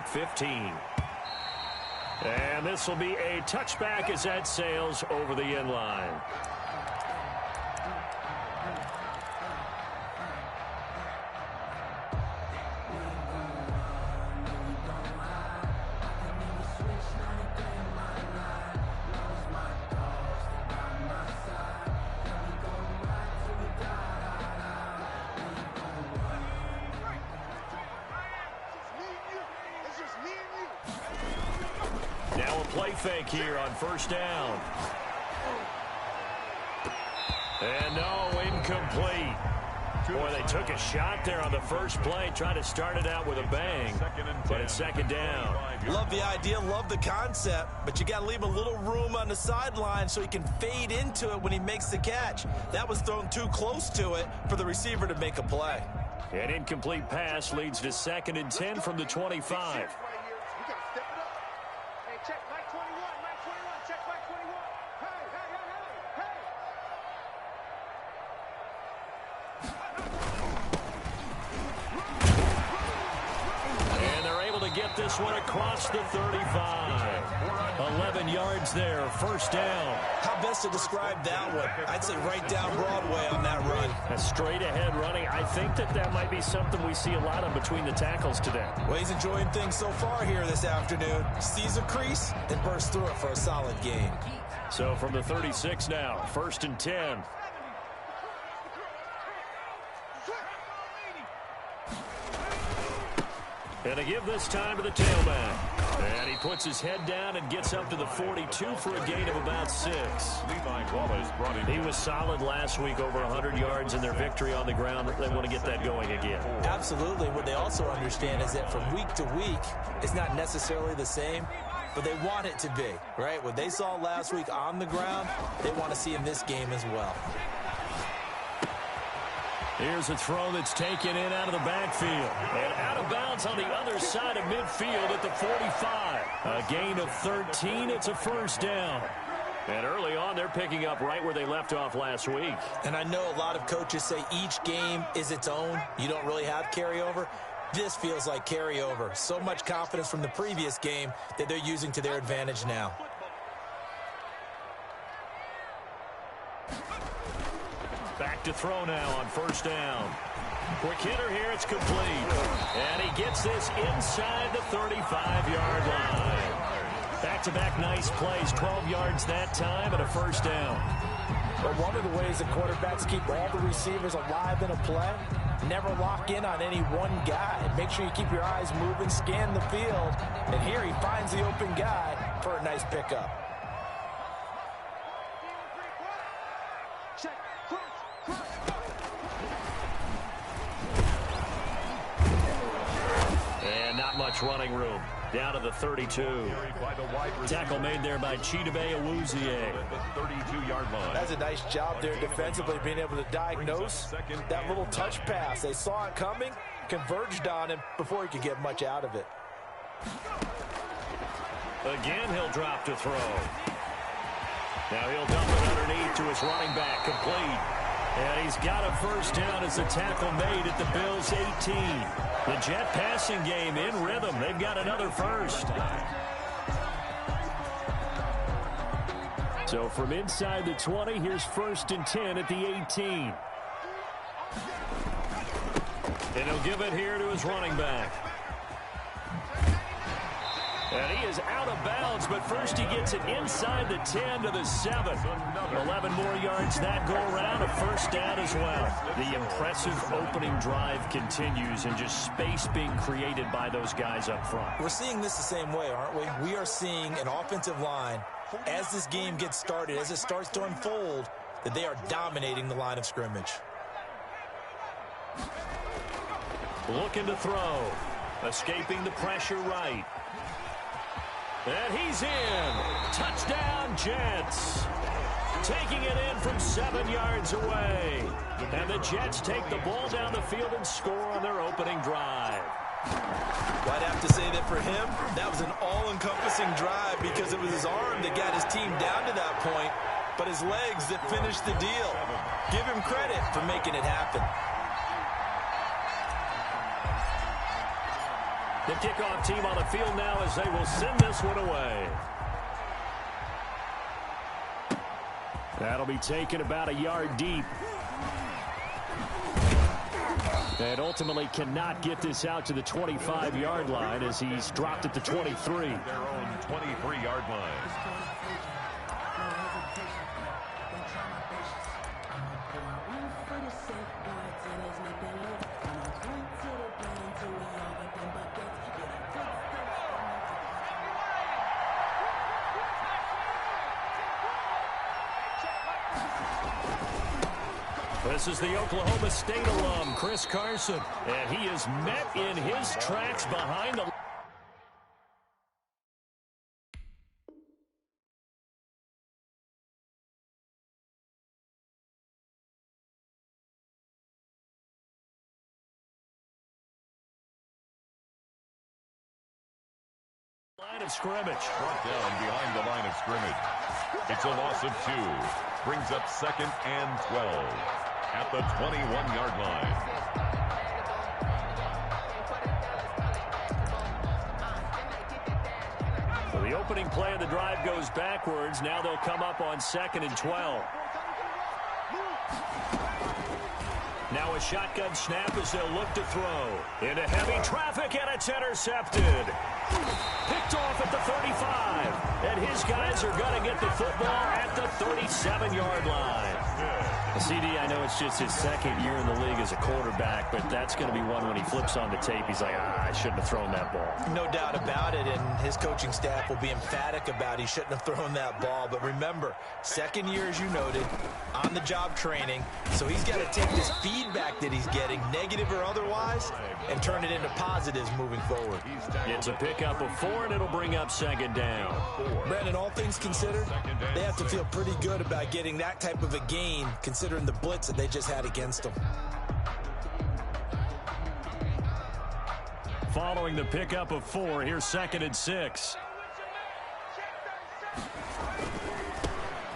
at 15. And this will be a touchback as that sails over the end line. Now a play fake here on first down. And no, incomplete. Boy, they took a shot there on the first play, trying to start it out with a bang, but it's second down. Love the idea, love the concept, but you got to leave a little room on the sideline so he can fade into it when he makes the catch. That was thrown too close to it for the receiver to make a play. An incomplete pass leads to 2nd and 10 from the 25. Get this one across the 35. 11 yards there, first down. How best to describe that one? I'd say right down Broadway on that run. A straight ahead running. I think that might be something we see a lot of between the tackles today. Well, he's enjoying things so far here this afternoon. Sees a crease and bursts through it for a solid gain. So from the 36 now, 1st and 10. And to give this time to the tailback. And he puts his head down and gets up to the 42 for a gain of about 6. He was solid last week, over 100 yards in their victory on the ground. They want to get that going again. Absolutely. What they also understand is that from week to week, it's not necessarily the same, but they want it to be, right? What they saw last week on the ground, they want to see in this game as well. Here's a throw that's taken in out of the backfield. And out of bounds on the other side of midfield at the 45. A gain of 13. It's a first down. And early on, they're picking up right where they left off last week. And I know a lot of coaches say each game is its own. You don't really have carryover. This feels like carryover. So much confidence from the previous game that they're using to their advantage now. Back to throw now on first down. Quick hitter here, it's complete. And he gets this inside the 35-yard line. Back-to-back nice plays, 12 yards that time and a first down. But one of the ways the quarterbacks keep all the receivers alive in a play, never lock in on any one guy. Make sure you keep your eyes moving, scan the field. And here he finds the open guy for a nice pickup. And not much running room. Down to the 32. Tackle made there by Chidobe Awuzie. That's a nice job there defensively, being able to diagnose that little touch pass. They saw it coming, converged on him before he could get much out of it. Again, he'll drop to throw. Now he'll dump it underneath to his running back, complete. And he's got a first down as the tackle made at the Bills' 18. The Jet passing game in rhythm. They've got another first. So from inside the 20, here's 1st and 10 at the 18. And he'll give it here to his running back. And he is out of bounds, but first he gets it inside the 10 to the 7. 11 more yards that go around, a first down as well. The impressive opening drive continues, and just space being created by those guys up front. We're seeing this the same way, aren't we? We are seeing an offensive line, as this game gets started, as it starts to unfold, that they are dominating the line of scrimmage. Looking to throw. Escaping the pressure right. And he's in. Touchdown, Jets. Taking it in from 7 yards away. And the Jets take the ball down the field and score on their opening drive. Well, I'd have to say that for him, that was an all-encompassing drive because it was his arm that got his team down to that point, but his legs that finished the deal. Give him credit for making it happen. The kickoff team on the field now as they will send this one away. That'll be taken about a yard deep. And ultimately cannot get this out to the 25-yard line as he's dropped at the 23. Their own 23-yard line. This is the Oklahoma State alum, Chris Carson, and he is met in his tracks behind the line of scrimmage. Brought down behind the line of scrimmage. It's a loss of 2. Brings up 2nd and 12 at the 21-yard line. So the opening play of the drive goes backwards. Now they'll come up on 2nd and 12. Now a shotgun snap as they'll look to throw. Into heavy traffic, and it's intercepted. Picked off at the 35. And his guys are going to get the football at the 37-yard line. CD, I know it's just his 2nd year in the league as a quarterback, but that's going to be one when he flips on the tape. He's like, I shouldn't have thrown that ball. No doubt about it, and his coaching staff will be emphatic about he shouldn't have thrown that ball. But remember, 2nd year, as you noted, on-the-job training, so he's got to take this feedback that he's getting, negative or otherwise, and turn it into positives moving forward. It's a pickup of 4, and it'll bring up 2nd down. Brandon, all things considered, they have to feel pretty good about getting that type of a gain, considering the blitz that they just had against them. Following the pickup of 4, here's 2nd and 6.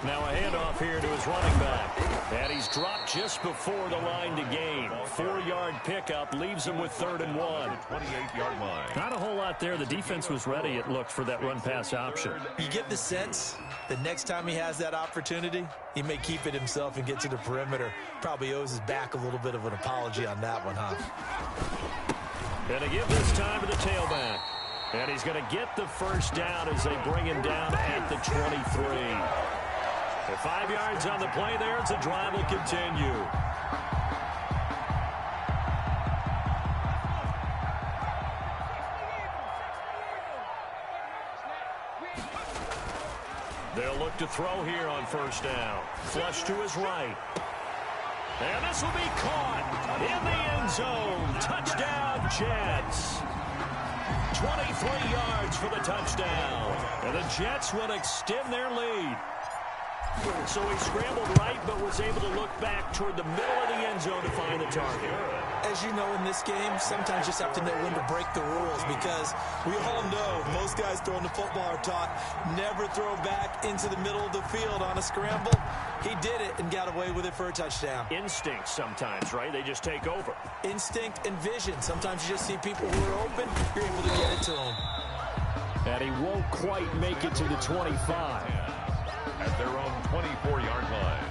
Now a handoff here to his running back. And he's dropped just before the line to gain. 4-yard pickup leaves him with 3rd and 1. 28-yard line. Not a whole lot there. The defense was ready, it looked, for that run-pass option. You get the sense that next time he has that opportunity, he may keep it himself and get to the perimeter. Probably owes his back a little bit of an apology on that one, huh? And they give this time to the tailback. And he's going to get the 1st down as they bring him down at the 23. The 5 yards on the play there as the drive will continue. They'll look to throw here on 1st down. Flush to his right. And this will be caught in the end zone. Touchdown, Jets. 23 yards for the touchdown. And the Jets will extend their lead. So he scrambled right, but was able to look back toward the middle of the end zone to find the target. As you know, in this game, sometimes you just have to know when to break the rules, because we all know most guys throwing the football are taught never throw back into the middle of the field on a scramble. He did it and got away with it for a touchdown. Instinct sometimes, right? They just take over. Instinct and vision. Sometimes you just see people who are open, you're able to get it to them. And he won't quite make it to the 25. At their own 24-yard line.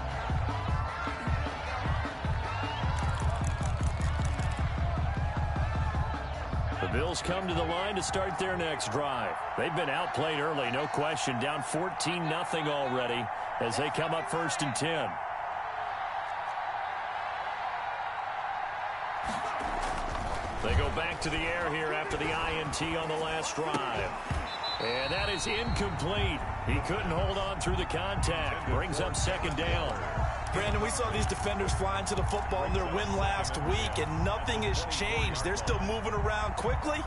The Bills come to the line to start their next drive. They've been outplayed early, no question. Down 14-0 already as they come up 1st and 10. They go back to the air here after the INT on the last drive. And that is incomplete. He couldn't hold on through the contact. Brings up 2nd down. Brandon, we saw these defenders flying to the football in their win last week, and nothing has changed. They're still moving around quickly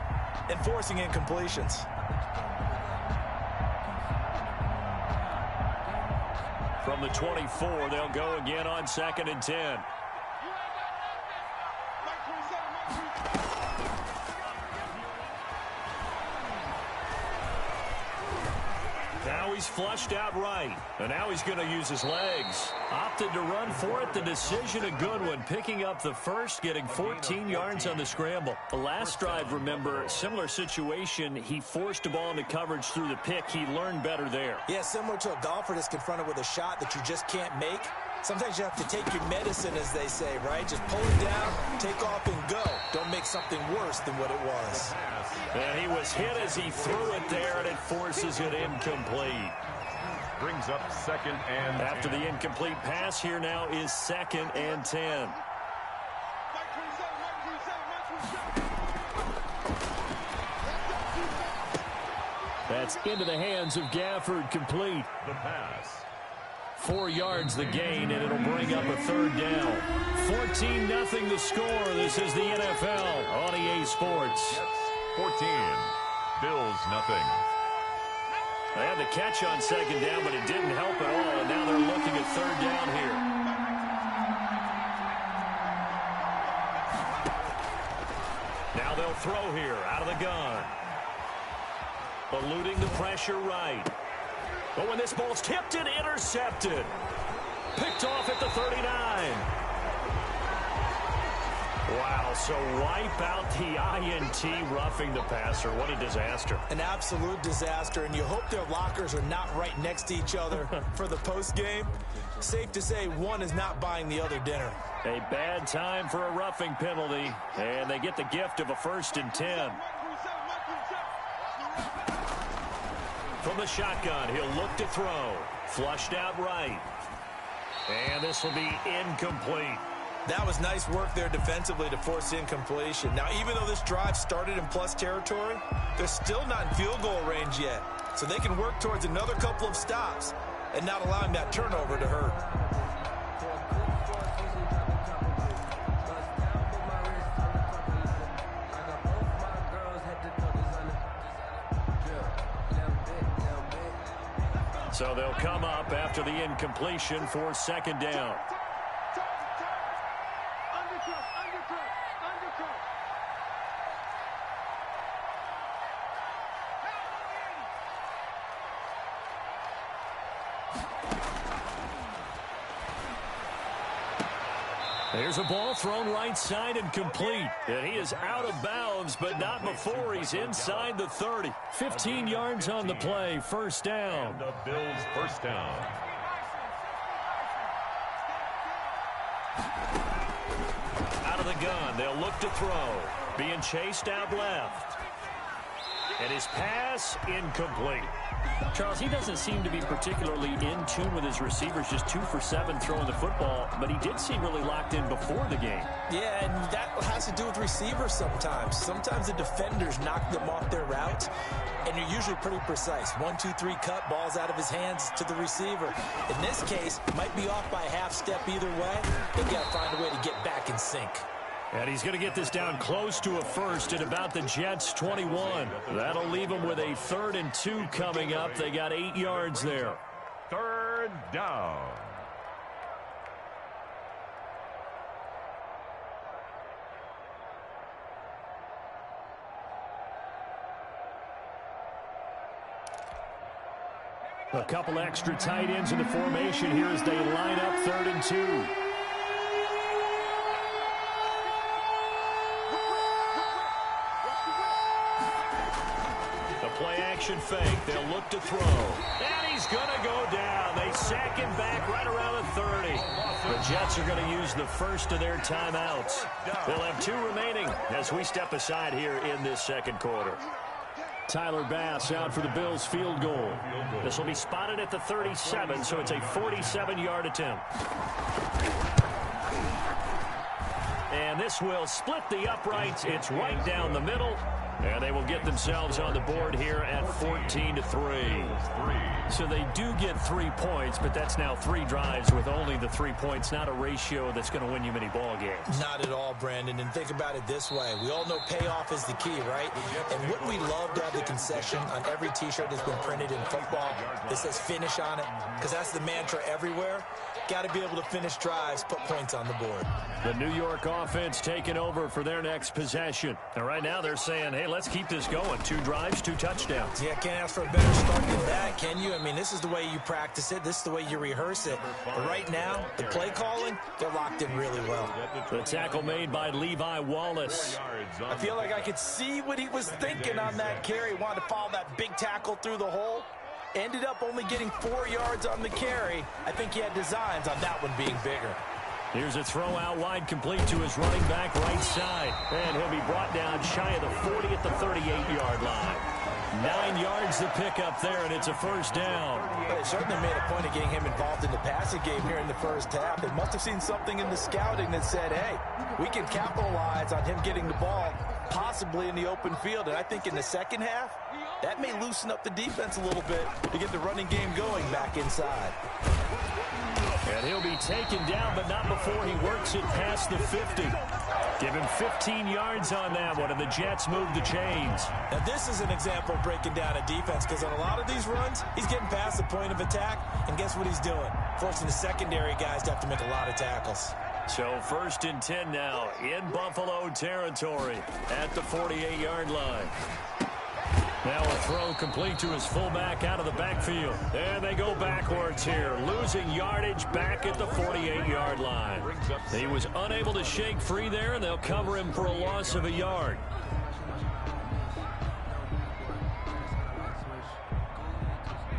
and forcing incompletions. From the 24, they'll go again on 2nd and 10. Now he's flushed out right. And now he's going to use his legs. Opted to run for it. The decision a good one. Picking up the first, getting 14 yards on the scramble. The last drive, remember, similar situation. He forced the ball into coverage through the pick. He learned better there. Yeah, similar to a golfer that's confronted with a shot that you just can't make. Sometimes you have to take your medicine, as they say, right? Just pull it down, take off, and go. Don't make something worse than what it was. And he was hit as he threw it there, and it forces it incomplete. Brings up 2nd and 10. After the incomplete pass, here now is 2nd and 10. That's into the hands of Gafford, complete. The pass. 4 yards the gain, and it'll bring up a 3rd down. 14-0 the score. This is the NFL on EA Sports. 14. Bills nothing. They had the catch on 2nd down, but it didn't help at all, and now they're looking at 3rd down here. Now they'll throw here out of the gun. Eluding the pressure right. But when this ball's tipped and intercepted. Picked off at the 39. Wow, so wipe out the INT, roughing the passer. What a disaster. An absolute disaster, and you hope their lockers are not right next to each other for the postgame. Safe to say one is not buying the other dinner. A bad time for a roughing penalty, and they get the gift of a 1st and 10. From the shotgun, he'll look to throw. Flushed out right. And this will be incomplete. That was nice work there defensively to force incompletion. Now, even though this drive started in plus territory, they're still not in field goal range yet. So they can work towards another couple of stops and not allowing that turnover to hurt. So they'll come up after the incompletion for 2nd down. There's a ball thrown right side and complete. And he is out of bounds, but not before he's inside the 30. 15 yards on the play, 1st down. And the Bills' 1st down. Out of the gun, they'll look to throw. Being chased out left. And his pass incomplete. Charles, he doesn't seem to be particularly in tune with his receivers, just 2 for 7 throwing the football, but he did seem really locked in before the game. Yeah, and that has to do with receivers sometimes. Sometimes the defenders knock them off their route, and they're usually pretty precise. 1, 2, 3 cut, balls out of his hands to the receiver. In this case, might be off by a half step either way. They've got to find a way to get back in sync. And he's going to get this down close to a 1st at about the Jets' 21. That'll leave them with a 3rd and 2 coming up. They got 8 yards there. 3rd down. A couple extra tight ends in the formation here as they line up 3rd and 2. Play-action fake. They'll look to throw. And he's going to go down. They sack him back right around the 30. The Jets are going to use the first of their timeouts. They'll have 2 remaining as we step aside here in this 2nd quarter. Tyler Bass out for the Bills field goal. This will be spotted at the 37, so it's a 47-yard attempt. And this will split the uprights. It's right down the middle. And they will get themselves on the board here at 14-3. So they do get 3 points, but that's now 3 drives with only the 3 points, not a ratio that's going to win you many ball games. Not at all, Brandon. And think about it this way. We all know payoff is the key, right? And wouldn't we love to have the concession on every T-shirt that's been printed in football that says finish on it? Because that's the mantra everywhere. Got to be able to finish drives, put points on the board. The New York offense taking over for their next possession. And right now they're saying, hey, let's keep this going. 2 drives, 2 touchdowns. Yeah, can't ask for a better start than that, can you? I mean, this is the way you practice it. This is the way you rehearse it. But right now, the play calling, they're locked in really well. The tackle made by Levi Wallace. I feel like I could see what he was thinking on that carry. Wanted to follow that big tackle through the hole. Ended up only getting 4 yards on the carry. I think he had designs on that one being bigger. Here's a throw out wide, complete to his running back right side. And he'll be brought down shy of the 40 at the 38-yard line. 9 yards to pick up there, and it's a first down. But they certainly made a point of getting him involved in the passing game here in the first half. They must have seen something in the scouting that said, hey, we can capitalize on him getting the ball, possibly in the open field. And I think in the second half, that may loosen up the defense a little bit to get the running game going back inside. And he'll be taken down, but not before he works it past the 50. Give him 15 yards on that one, and the Jets move the chains. Now, this is an example of breaking down a defense, because on a lot of these runs, he's getting past the point of attack, and guess what he's doing? Forcing the secondary guys to have to make a lot of tackles. So 1st and 10 now in Buffalo territory at the 48-yard line. Now a throw complete to his fullback out of the backfield. And they go backwards here, losing yardage back at the 48-yard line. He was unable to shake free there, and they'll cover him for a loss of a yard.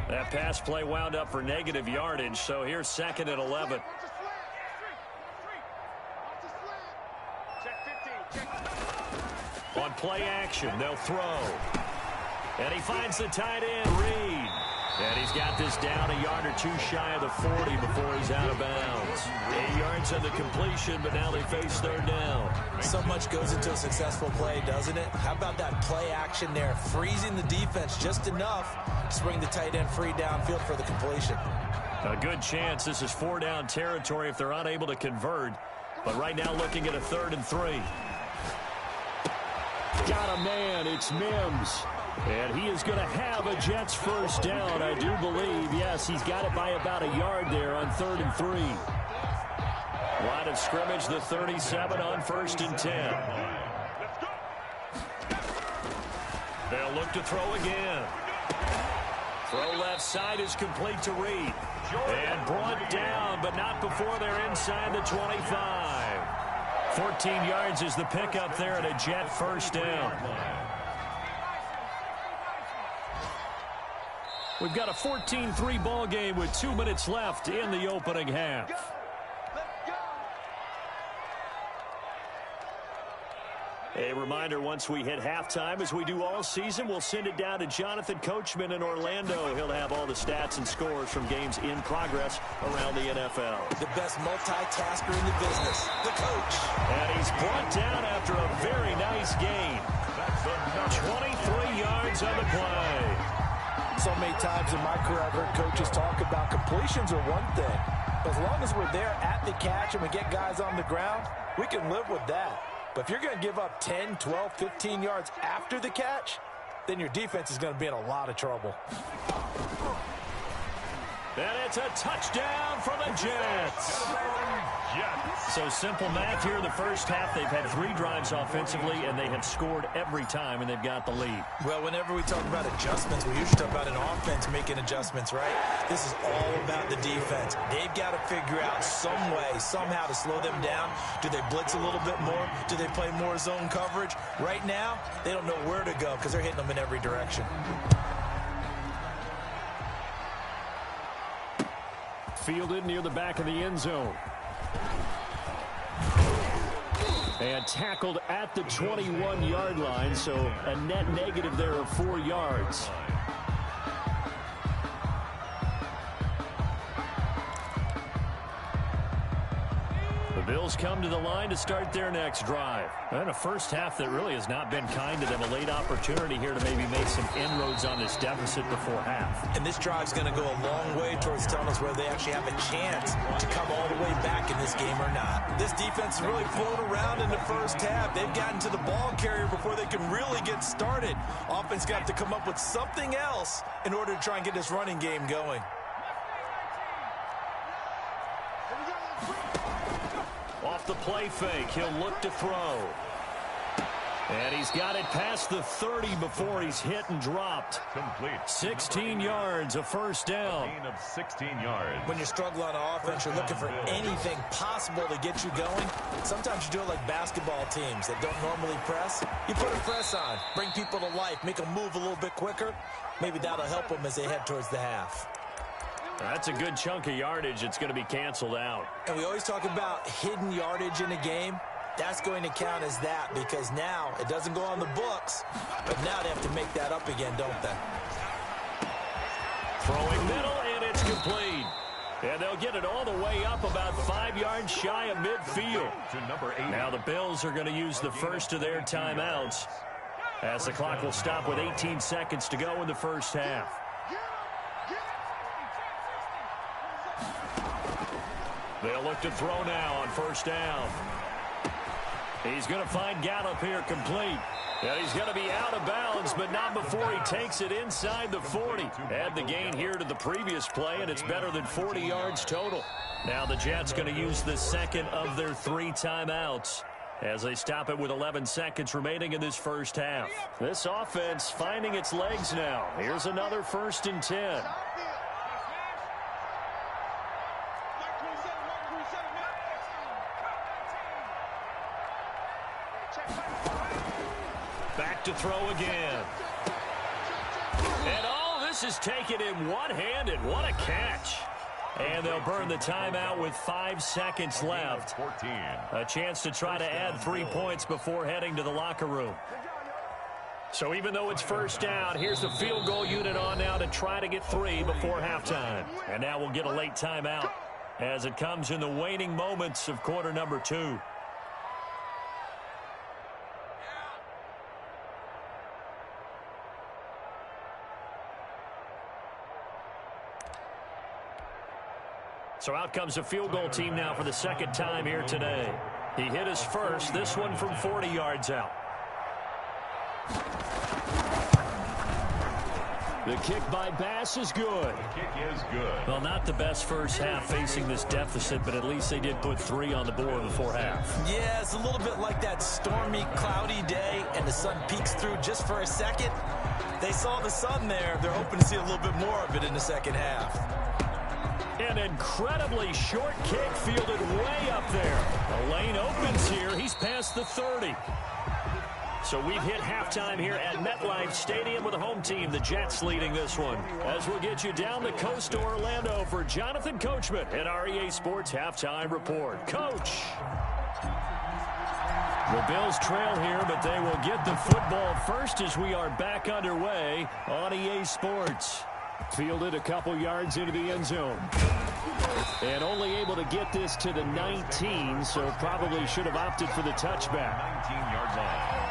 That pass play wound up for negative yardage, so here's 2nd and 11. On play action, they'll throw. And he finds the tight end, Reed. And he's got this down a yard or 2 shy of the 40 before he's out of bounds. 8 yards on the completion, but now they face 3rd down. So much goes into a successful play, doesn't it? How about that play action there, freezing the defense just enough to bring the tight end free downfield for the completion. A good chance this is 4-down territory if they're unable to convert. But right now looking at a 3rd and 3. Got a man, it's Mims. And he is going to have a Jets first down, I do believe. Yes, he's got it by about a yard there on 3rd and 3. Line of scrimmage, the 37 on 1st and 10. They'll look to throw again. Throw left side is complete to Reed. And brought down, but not before they're inside the 25. 14 yards is the pickup there at a Jet first down. We've got a 14-3 ball game with 2 minutes left in the opening half. A reminder, once we hit halftime, as we do all season, we'll send it down to Jonathan Coachman in Orlando. He'll have all the stats and scores from games in progress around the NFL. The best multitasker in the business, the coach. And he's brought down after a very nice gain. 23 yards on the play. So many times in my career, I've heard coaches talk about completions are one thing. But as long as we're there at the catch and we get guys on the ground, we can live with that. But if you're going to give up 10, 12, 15 yards after the catch, then your defense is going to be in a lot of trouble. And it's a touchdown for the Jets. So simple math here in the first half. They've had 3 drives offensively, and they have scored every time, and they've got the lead. Well, whenever we talk about adjustments, we usually talk about an offense making adjustments, right? This is all about the defense. They've got to figure out some way, somehow to slow them down. Do they blitz a little bit more? Do they play more zone coverage? Right now, they don't know where to go because they're hitting them in every direction. Fielded near the back of the end zone. And tackled at the 21-yard line, so a net negative there of 4 yards. The Bills come to the line to start their next drive. And a first half that really has not been kind to them. A late opportunity here to maybe make some inroads on this deficit before half. And this drive's going to go a long way towards telling us whether they actually have a chance to come all the way back in this game or not. This defense is really flown around in the first half. They've gotten to the ball carrier before they can really get started. Offense got to come up with something else in order to try and get this running game going. Off the play fake, he'll look to throw. And he's got it past the 30 before he's hit and dropped. Complete. 16 yards, a first down. A gain of 16 yards. When you're struggling on offense, you're looking for anything possible to get you going. Sometimes you do it like basketball teams that don't normally press. You put a press on, bring people to life, make them move a little bit quicker. Maybe that'll help them as they head towards the half. That's a good chunk of yardage. It's going to be canceled out. And we always talk about hidden yardage in a game. That's going to count as that because now it doesn't go on the books, but now they have to make that up again, don't they? Throwing middle, and it's complete. And they'll get it all the way up about 5 yards shy of midfield. To number 8. Now the Bills are going to use the first of their timeouts as the clock will stop with 18 seconds to go in the first half. They'll look to throw now on first down. He's going to find Gallup here complete. And he's going to be out of bounds, but not before he takes it inside the 40. Add the gain here to the previous play, and it's better than 40 yards total. Now the Jets going to use the second of their 3 timeouts as they stop it with 11 seconds remaining in this first half. This offense finding its legs now. Here's another 1st and 10. Back to throw again. And all this is taken in one-handed. What a catch. And they'll burn the timeout with 5 seconds left. 14. A chance to try to add 3 points before heading to the locker room. So even though it's first down, here's the field goal unit on now to try to get 3 before halftime. And now we'll get a late timeout as it comes in the waning moments of quarter number 2. So out comes a field goal team now for the second time here today. He hit his first, this one from 40 yards out. The kick by Bass is good. The kick is good. Well, not the best first half facing this deficit, but at least they did put 3 on the board before half. Yeah, it's a little bit like that stormy, cloudy day, and the sun peeks through just for a second. They saw the sun there. They're hoping to see a little bit more of it in the second half. An incredibly short kick fielded way up there. The lane opens here. He's past the 30. So we've hit halftime here at MetLife Stadium with the home team, the Jets, leading this one. As we'll get you down the coast to Orlando for Jonathan Coachman at REA Sports Halftime Report. Coach. The Bills trail here, but they will get the football first as we are back underway on EA Sports. Fielded a couple yards into the end zone. And only able to get this to the 19, so probably should have opted for the touchback. 19-yard line.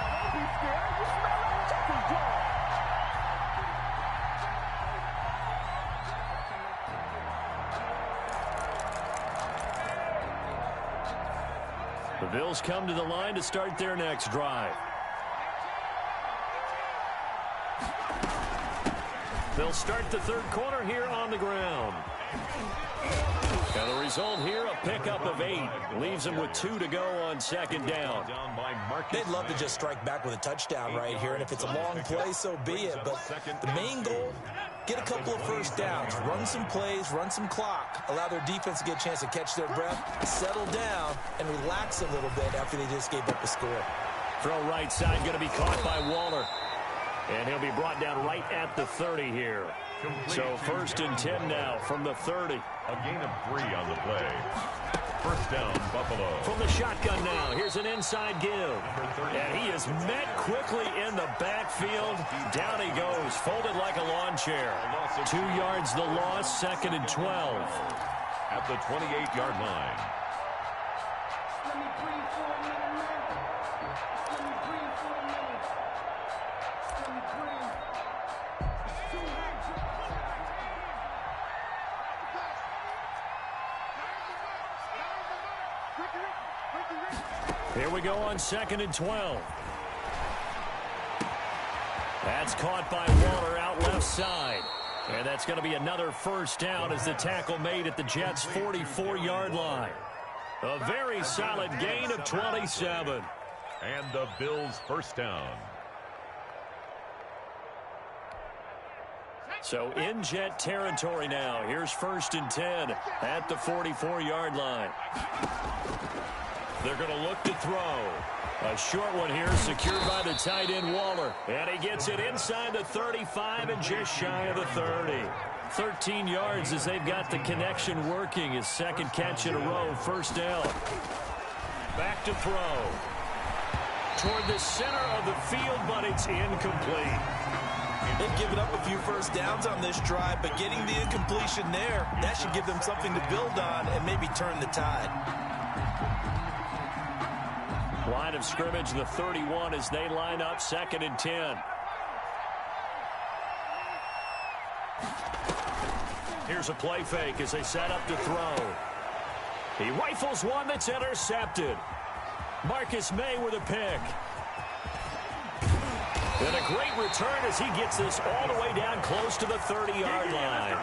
The Bills come to the line to start their next drive. They'll start the third quarter here on the ground. And the result here, a pickup of 8. Leaves them with 2 to go on second down. They'd love to just strike back with a touchdown right here, and if it's a long play, so be it. But the main goal, get a couple of first downs, run some plays, run some clock, allow their defense to get a chance to catch their breath, settle down, and relax a little bit after they just gave up a score. Throw right side, going to be caught by Waller. And he'll be brought down right at the 30 here. So 1st and 10 now from the 30. A gain of 3 on the play. First down, Buffalo. From the shotgun now, here's an inside give. And he is met quickly in the backfield. Down he goes, folded like a lawn chair. 2 yards the loss, 2nd and 12. At the 28-yard line. Here we go on 2nd and 12. That's caught by Waller out left side. And that's going to be another first down as the tackle made at the Jets' 44-yard line. A very solid gain of 27. And the Bills first down. So in Jet territory now. Here's 1st and 10 at the 44-yard line. They're going to look to throw. A short one here secured by the tight end Waller. And he gets it inside the 35 and just shy of the 30. 13 yards as they've got the connection working. His second catch in a row, 1st down. Back to throw. Toward the center of the field, but it's incomplete. They've given up a few first downs on this drive, but getting the incompletion there, that should give them something to build on and maybe turn the tide. Line of scrimmage, the 31 as they line up 2nd and 10. Here's a play fake as they set up to throw. He rifles one that's intercepted. Marcus May with a pick. And a great return as he gets this all the way down close to the 30-yard line.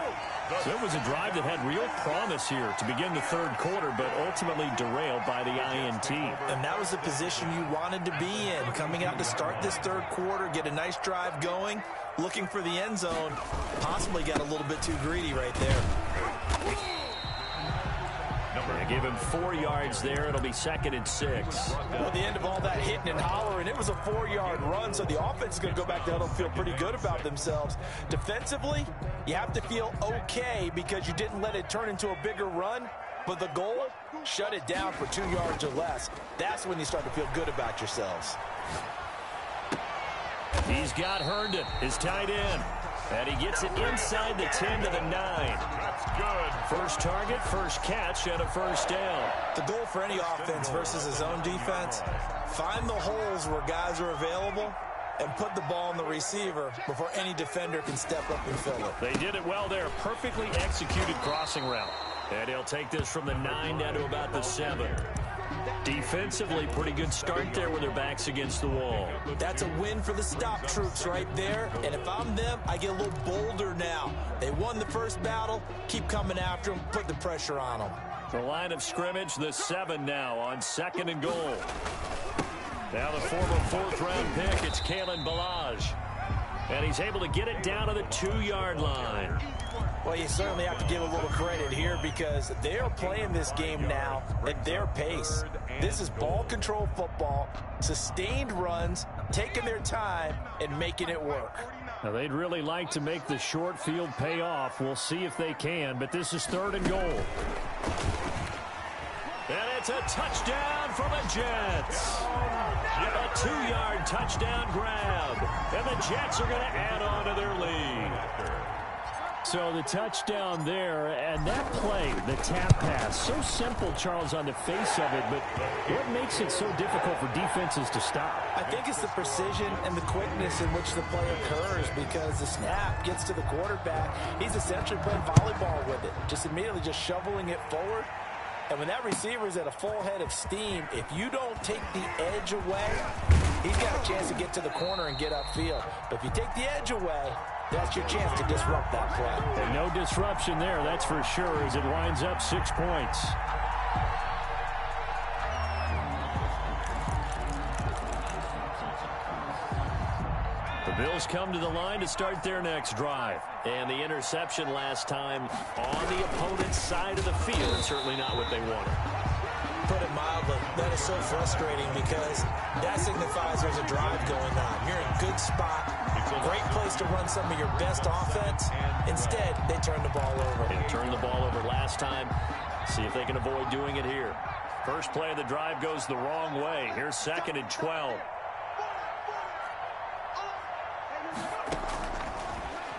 So it was a drive that had real promise here to begin the 3rd quarter, but ultimately derailed by the INT. And that was the position you wanted to be in, coming out to start this 3rd quarter, get a nice drive going, looking for the end zone. Possibly got a little bit too greedy right there. They give him 4 yards there. It'll be 2nd and 6. Well, at the end of all that hitting and hollering, it was a 4-yard run, so the offense is going to go back down and feel pretty good about themselves. Defensively, you have to feel okay because you didn't let it turn into a bigger run, but the goal, shut it down for 2 yards or less. That's when you start to feel good about yourselves. He's got Herndon, his tight end. And he gets it inside the 10 to the 9. That's good. First target, first catch, and a 1st down. The goal for any offense versus his own defense, find the holes where guys are available and put the ball on the receiver before any defender can step up and fill it. They did it well there. Perfectly executed crossing route. And he'll take this from the 9 down to about the 7. Defensively, pretty good start there with their backs against the wall. That's a win for the stop troops right there. And if I'm them, I get a little bolder now. They won the first battle. Keep coming after them. Put the pressure on them. The line of scrimmage, the 7 now on 2nd and goal. Now the former 4th-round pick, it's Kalen Ballage. And he's able to get it down to the 2-yard line. Well, you certainly have to give a little credit here because they're playing this game now at their pace. This is ball control football, sustained runs, taking their time, and making it work. Now, they'd really like to make the short field pay off. We'll see if they can, but this is 3rd and goal. And it's a touchdown for the Jets. A 2-yard touchdown grab. And the Jets are going to add on to their lead. So the touchdown there, and that play, the tap pass, so simple, Charles, on the face of it, but what makes it so difficult for defenses to stop? I think it's the precision and the quickness in which the play occurs because the snap gets to the quarterback. He's essentially playing volleyball with it, just immediately just shoveling it forward. And when that receiver is at a full head of steam, if you don't take the edge away, he's got a chance to get to the corner and get upfield. But if you take the edge away, that's your chance to disrupt that play. And no disruption there, that's for sure, as it winds up 6 points. The Bills come to the line to start their next drive. And the interception last time on the opponent's side of the field. Certainly not what they wanted. Put it mildly, that is so frustrating because that signifies there's a drive going on. You're in a good spot, great place to run some of your best offense. Instead, they turn the ball over. They turned the ball over last time. See if they can avoid doing it here. First play of the drive goes the wrong way. Here's 2nd and 12.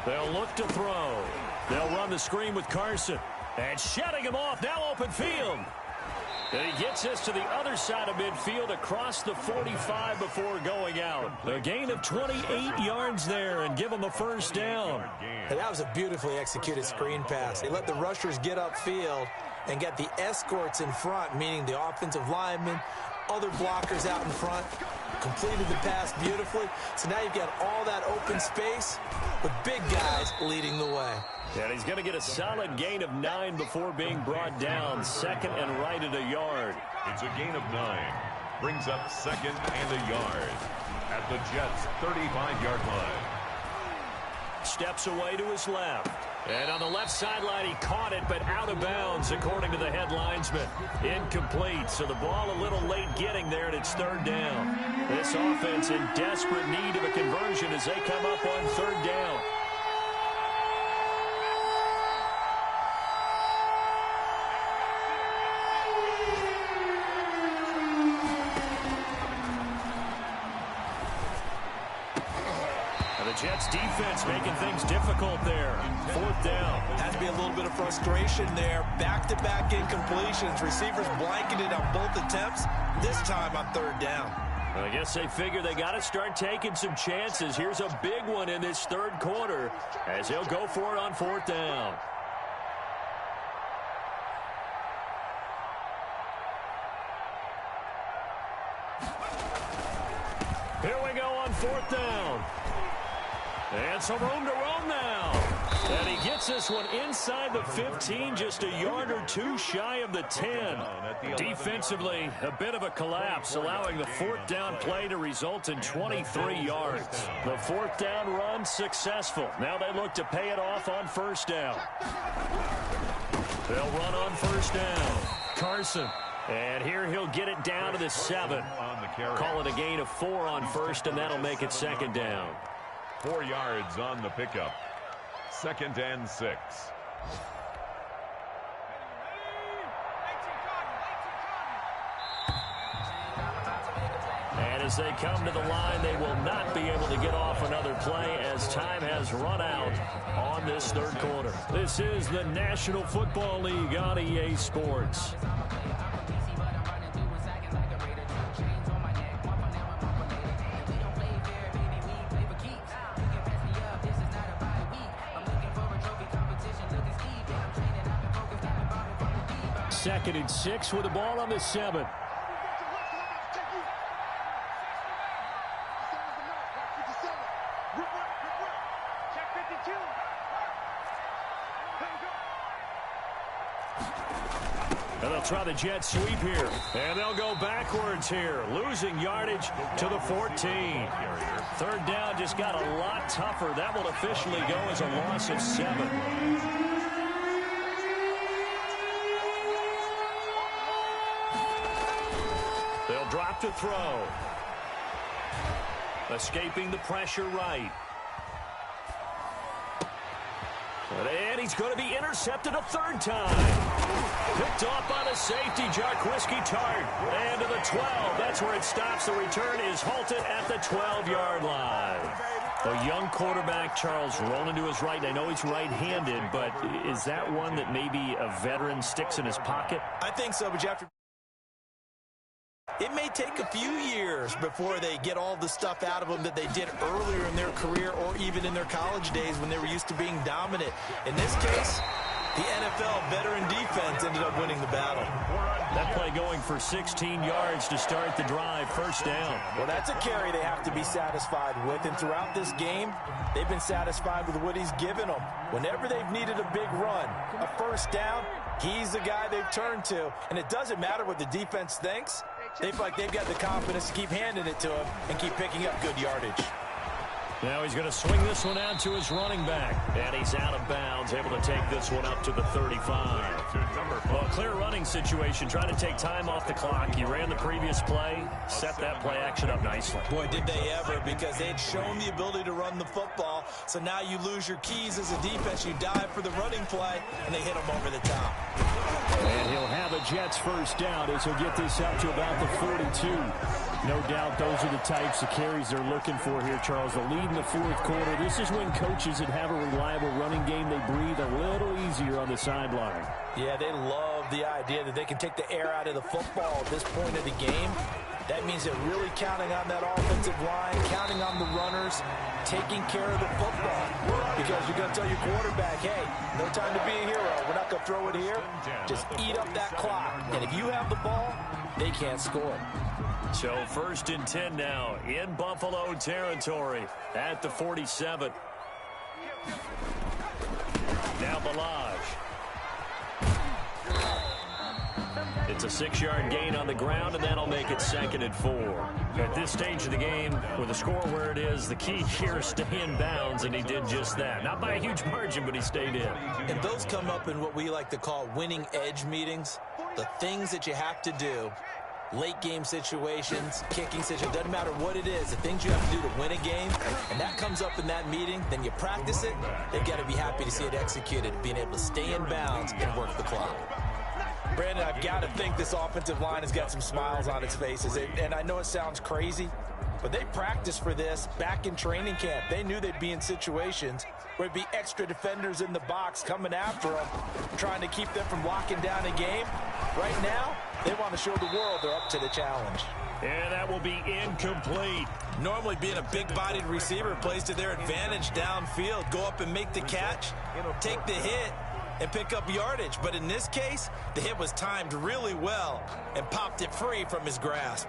They'll look to throw. They'll run the screen with Carson. And shutting him off, now open field. And he gets this to the other side of midfield across the 45 before going out. A gain of 28 yards there and give him a 1st down. And that was a beautifully executed screen pass. They let the rushers get upfield and get the escorts in front, meaning the offensive linemen, other blockers out in front, completed the pass beautifully. So now you've got all that open space with big guys leading the way. And he's going to get a solid gain of 9 before being brought down. 2nd and right at a yard. It's a gain of 9. Brings up second and a yard at the Jets' 35-yard line. Steps away to his left. And on the left sideline, he caught it, but out of bounds, according to the head linesman. Incomplete, so the ball a little late getting there, and it's third down. This offense in desperate need of a conversion as they come up on third down. The Jets defense making things difficult there. Fourth down. Has to be a little bit of frustration there. Back-to-back incompletions. Receivers blanketed on both attempts, this time on third down. Well, I guess they figure they got to start taking some chances. Here's a big one in this third quarter as he'll go for it on fourth down. Here we go on fourth down. And some room to roam now. And he gets this one inside the 15, just a yard or two shy of the 10. Defensively, a bit of a collapse, allowing the fourth down play to result in 23 yards. The fourth down run successful. Now they look to pay it off on first down. They'll run on first down. Carson. And here he'll get it down to the 7. Call it a gain of 4 on first, and that'll make it second down. 4 yards on the pickup. Second and 6. And as they come to the line, they will not be able to get off another play as time has run out on this third quarter. This is the National Football League on EA Sports. Second and 6 with the ball on the 7. And they'll try the jet sweep here. And they'll go backwards here, losing yardage to the 14. Third down just got a lot tougher. That will officially go as a loss of 7. They'll drop to throw. Escaping the pressure right. And he's going to be intercepted a third time. Picked off by the safety, Jarquiski Tart. And to the 12. That's where it stops. The return is halted at the 12-yard line. A young quarterback, Charles, rolling to his right. I know he's right-handed, but is that one that maybe a veteran sticks in his pocket? I think so, but you have to... It may take a few years before they get all the stuff out of them that they did earlier in their career or even in their college days when they were used to being dominant. In this case, the NFL veteran defense ended up winning the battle. That play going for 16 yards to start the drive, first down. Well, that's a carry they have to be satisfied with, and throughout this game, they've been satisfied with what he's given them. Whenever they've needed a big run, a first down, he's the guy they've turned to, and it doesn't matter what the defense thinks. They feel like they've got the confidence to keep handing it to him and keep picking up good yardage. Now he's going to swing this one out to his running back. And he's out of bounds, able to take this one up to the 35. Well, clear running situation, trying to take time off the clock. He ran the previous play, set that play action up nicely. Boy, did they ever, because they had shown the ability to run the football. So now you lose your keys as a defense. You dive for the running play, and they hit him over the top. And he'll have a Jets first down as he'll get this up to about the 42. No doubt those are the types of carries they're looking for here, Charles. The lead in the fourth quarter. This is when coaches that have a reliable running game, they breathe a little easier on the sideline. Yeah, they love the idea that they can take the air out of the football at this point of the game. That means they're really counting on that offensive line, counting on the runners, taking care of the football. Because you're going to tell your quarterback, hey, no time to be a hero. We're not going to throw it here. Just eat up that clock. And if you have the ball, they can't score. So first and 10 now in Buffalo territory at the 47. Now Balaj. The It's a 6-yard gain on the ground, and that'll make it 2nd and 4. At this stage of the game, with the score where it is, the key here is stay in bounds, and he did just that. Not by a huge margin, but he stayed in. And those come up in what we like to call winning edge meetings. The things that you have to do, late game situations, kicking situations, doesn't matter what it is, the things you have to do to win a game, and that comes up in that meeting, then you practice it, they've got to be happy to see it executed, being able to stay in bounds and work the clock. Brandon, I've got to think this offensive line has got some smiles on its faces. And I know it sounds crazy, but they practiced for this back in training camp. They knew they'd be in situations where it'd be extra defenders in the box coming after them, trying to keep them from locking down a game. Right now, they want to show the world they're up to the challenge. And that will be incomplete. Normally being a big-bodied receiver plays to their advantage downfield. Go up and make the catch, take the hit, and pick up yardage. But in this case, the hit was timed really well and popped it free from his grasp.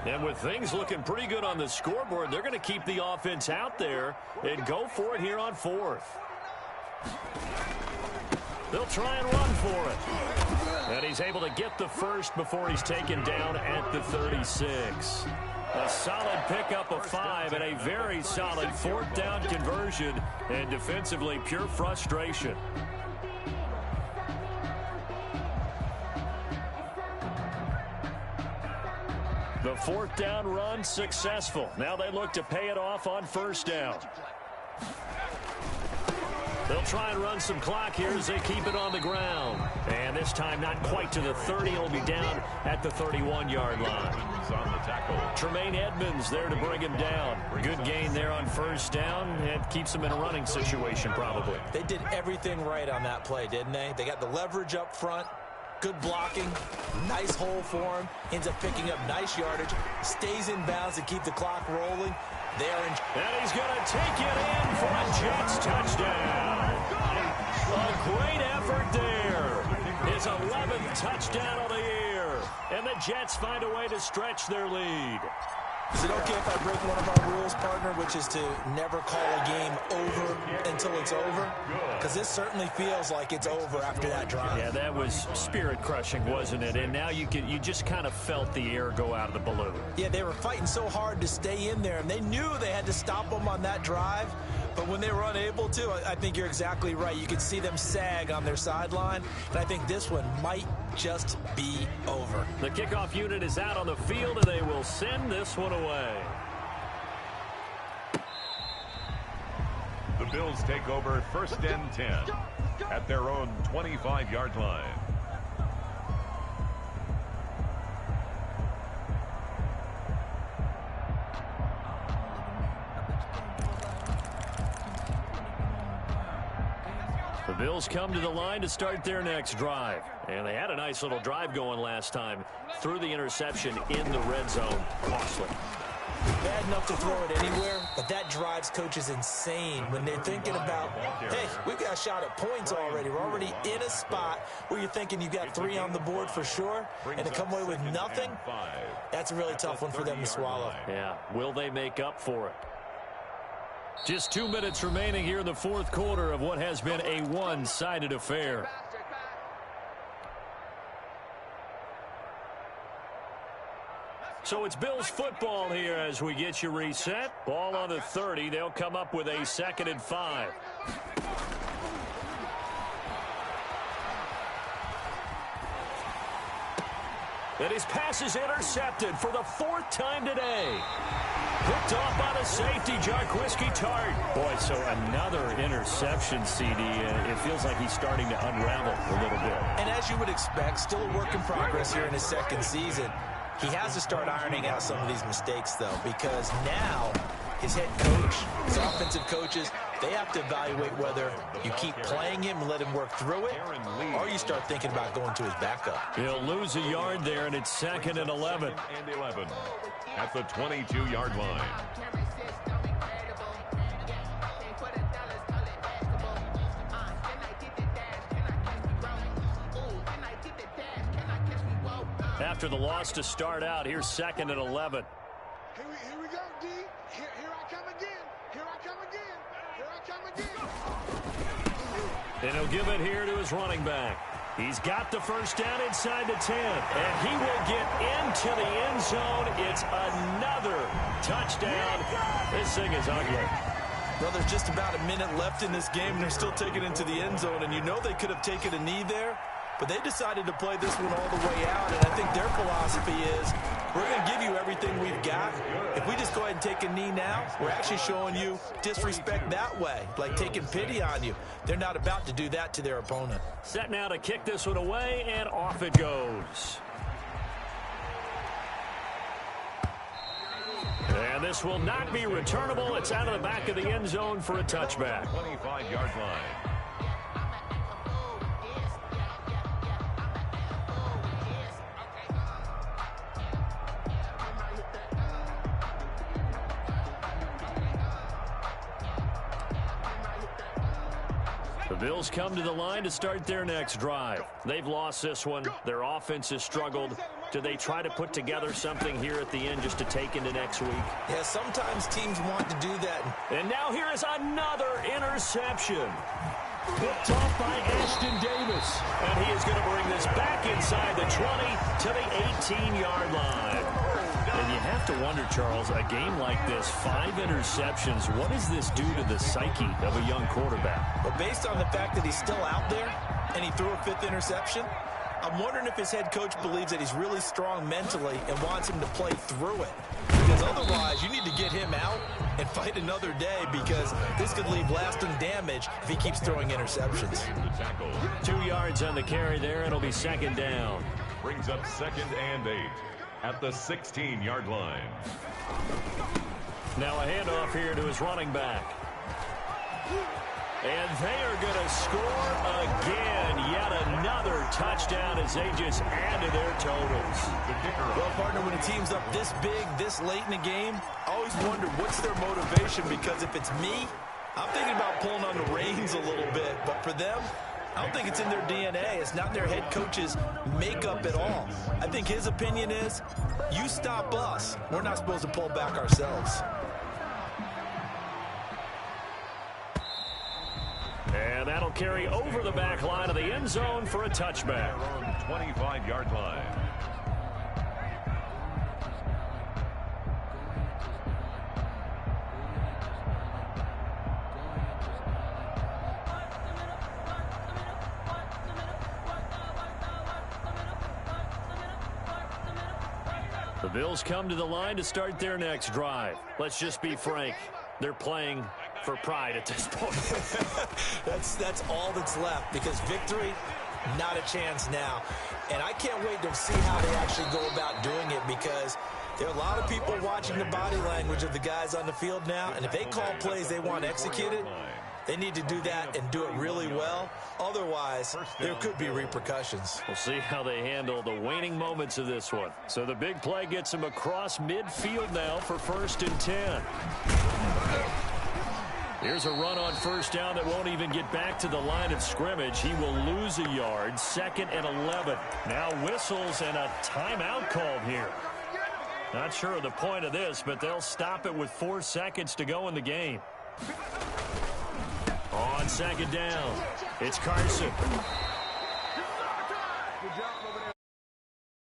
And with things looking pretty good on the scoreboard, they're going to keep the offense out there and go for it here on 4th. They'll try and run for it. And he's able to get the first before he's taken down at the 36. A solid pickup of 5 and a very solid 4th down conversion, and defensively pure frustration. The 4th down run successful. Now they look to pay it off on 1st down. They'll try and run some clock here as they keep it on the ground. And this time not quite to the 30. It'll be down at the 31-yard line. On the tackle. Tremaine Edmonds there to bring him down. Good gain there on 1st down. And keeps him in a running situation probably. They did everything right on that play, didn't they? They got the leverage up front. Good blocking. Nice hole for him. Ends up picking up nice yardage. Stays in bounds to keep the clock rolling. And he's going to take it in for a Jets touchdown. A great effort there. His 11th touchdown of the year. And the Jets find a way to stretch their lead. Is it okay if I break one of our rules, partner, which is to never call a game over until it's over? Because this certainly feels like it's over after that drive. Yeah, that was spirit-crushing, wasn't it? And now you just kind of felt the air go out of the balloon. Yeah, they were fighting so hard to stay in there, and they knew they had to stop them on that drive. But when they were unable to, I think you're exactly right. You could see them sag on their sideline, and I think this one might just be over. The kickoff unit is out on the field, and they will send this one away. The Bills take over 1st and 10 at their own 25-yard line. The Bills come to the line to start their next drive. And they had a nice little drive going last time. Threw the interception in the red zone. Costly. Bad enough to throw it anywhere, but that drives coaches insane when they're thinking about, hey, we've got a shot at points already. We're already in a spot where you're thinking you've got 3 on the board for sure, and to come away with nothing, that's a really tough one for them to swallow. Yeah, will they make up for it? Just 2 minutes remaining here in the 4th quarter of what has been a one-sided affair. So it's Bills football here as we get you reset. Ball on the 30. They'll come up with a 2nd and 5. And his pass is intercepted for the 4th time today. Picked off by the safety, Jarquiski Tart. Boy, so another interception, CD. It feels like he's starting to unravel a little bit. And as you would expect, still a work in progress here in his 2nd season. He has to start ironing out some of these mistakes, though, because now his head coach, his offensive coaches, they have to evaluate whether you keep playing him and let him work through it, or you start thinking about going to his backup. He'll lose a yard there, and it's 2nd and 11. And 11 at the 22-yard line. After the loss to start out, here's 2nd and 11. Here we go, D. Here I come again. Here I come again. Here I come again. And he'll give it here to his running back. He's got the first down inside the 10. And he will get into the end zone. It's another touchdown. This thing is ugly. Well, there's just about a minute left in this game, and they're still taking it into the end zone. And you know they could have taken a knee there, but they decided to play this one all the way out. And I think their philosophy is, we're going to give you everything we've got. If we just go ahead and take a knee now, we're actually showing you disrespect that way, like taking pity on you. They're not about to do that to their opponent. Set now to kick this one away, and off it goes. And this will not be returnable. It's out of the back of the end zone for a touchback. 25-yard line. The Bills come to the line to start their next drive. They've lost this one. Their offense has struggled. Do they try to put together something here at the end just to take into next week? Yeah, sometimes teams want to do that. And now here is another interception. Picked off by Ashton Davis. And he is going to bring this back inside the 20 to the 18-yard line. And you have to wonder, Charles, a game like this, 5 interceptions, what does this do to the psyche of a young quarterback? But based on the fact that he's still out there and he threw a 5th interception, I'm wondering if his head coach believes that he's really strong mentally and wants him to play through it. Because otherwise, you need to get him out and fight another day, because this could leave lasting damage if he keeps throwing interceptions. 2 yards on the carry there. It'll be second down. Brings up 2nd and 8 at the 16-yard line. Now a handoff here to his running back. And they are going to score again. Yet another touchdown as they just add to their totals. Well, partner, when a team's up this big, this late in the game, I always wonder what's their motivation, because if it's me, I'm thinking about pulling on the reins a little bit. But for them, I don't think it's in their DNA. It's not their head coach's makeup at all. I think his opinion is, you stop us. We're not supposed to pull back ourselves. And that'll carry over the back line of the end zone for a touchback. 25-yard line. The Bills come to the line to start their next drive. Let's just be frank. They're playing for pride at this point. That's all that's left, because victory, not a chance now. And I can't wait to see how they actually go about doing it, because there are a lot of people watching the body language of the guys on the field now, and if they call plays they want executed, they need to do that and do it really well. Otherwise, there could be repercussions. We'll see how they handle the waning moments of this one. So the big play gets him across midfield now for 1st and 10. Here's a run on first down that won't even get back to the line of scrimmage. He will lose a yard. 2nd and 11. Now whistles and a timeout called here. Not sure of the point of this, but they'll stop it with 4 seconds to go in the game. On 2nd down, it's Carson. Good job.